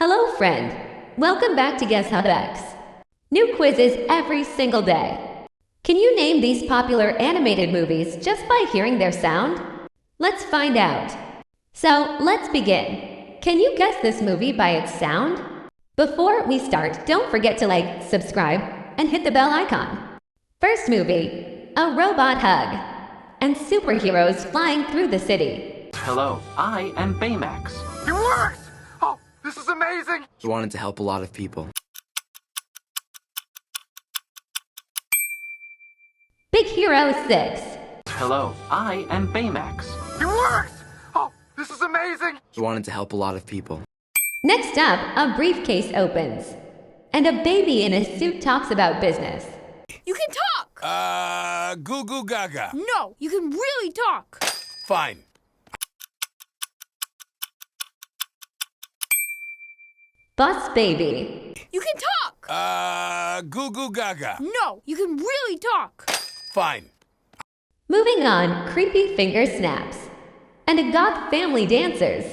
Hello, friend. Welcome back to GuessHubX. New quizzes every single day. Can you name these popular animated movies just by hearing their sound? Let's find out. So, let's begin. Can you guess this movie by its sound? Before we start, don't forget to like, subscribe, and hit the bell icon. First movie, a robot hug, and superheroes flying through the city. Hello, I am Baymax. It worked! Oh, this is amazing! He wanted to help a lot of people. Big Hero 6. Hello, I am Baymax. It worked! Oh, this is amazing! He wanted to help a lot of people. Next up, a briefcase opens, and a baby in a suit talks about business. You can talk! Goo goo gaga. No, you can really talk! Fine. Bus Baby. You can talk! Goo goo gaga. No, you can really talk! Fine. Moving on, Creepy Finger Snaps, and a goth family dancers.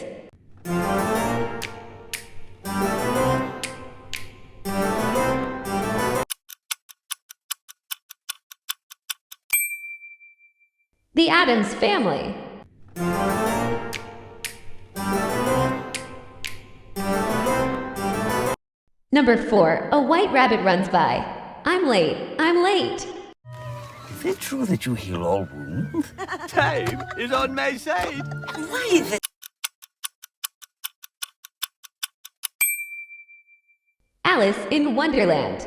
The Addams Family. Number 4, a white rabbit runs by. I'm late, I'm late. Is it true that you heal all wounds? Time is on my side. Why the... Alice in Wonderland.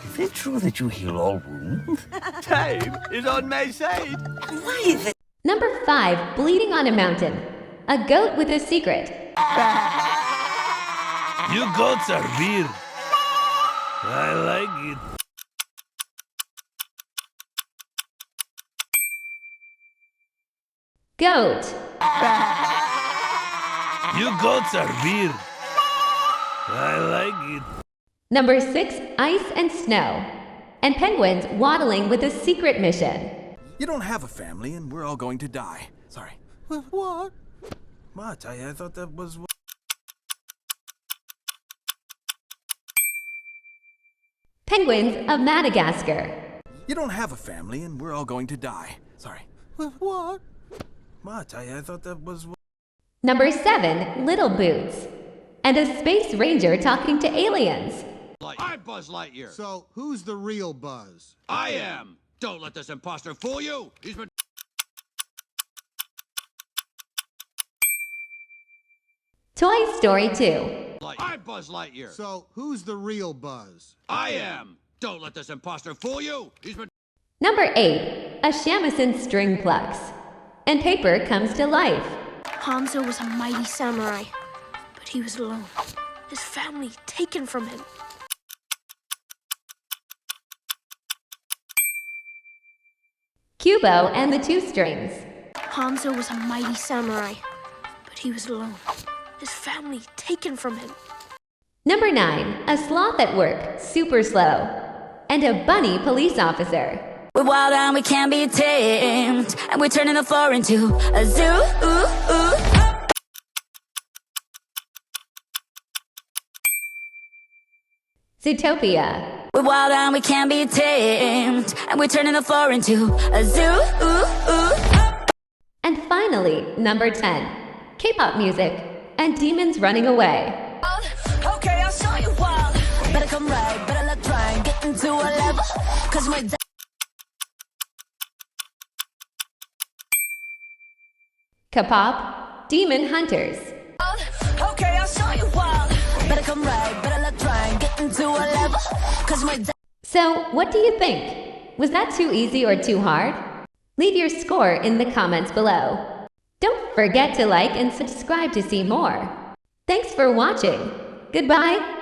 Is it true that you heal all wounds? Time is on my side. Why the... Number 5, bleeding on a mountain. A goat with a secret. You goats are weird. I like it. Goat. You goats are weird. I like it. Number 6, ice and snow. And penguins waddling with a secret mission. You don't have a family, and we're all going to die. Sorry. What? What? I thought that was... Penguins of Madagascar. You don't have a family, and we're all going to die. Sorry. What? What? I thought that was... Number 7, Little Boots. And a space ranger talking to aliens. I'm Buzz Lightyear. So, who's the real Buzz? I am. Don't let this imposter fool you. He's been... Toy Story 2. I'm Buzz Lightyear. So, who's the real Buzz? I am. Don't let this imposter fool you. He's been... Number 8, a shamisen string plucks. And paper comes to life. Hanzo was a mighty samurai, but he was alone. His family taken from him. Kubo and the Two Strings. Hanzo was a mighty samurai, but he was alone. His family taken from him. Number 9, a sloth at work, super slow. And a bunny police officer. We're wild and we can't be tamed, and we're turning the floor into a zoo. Zootopia. We're wild and we can't be tamed, and we're turning the floor into a zoo. And finally, number 10, K-pop music and demons running away. Okay, I'll show you wild. Better come right, better look right, get into a level, cause we're K-pop, Demon Hunters. okay, I'll show you wild. Better come right, better look right, get into a level, cause we're So, what do you think? Was that too easy or too hard? Leave your score in the comments below. Don't forget to like and subscribe to see more. Thanks for watching. Goodbye.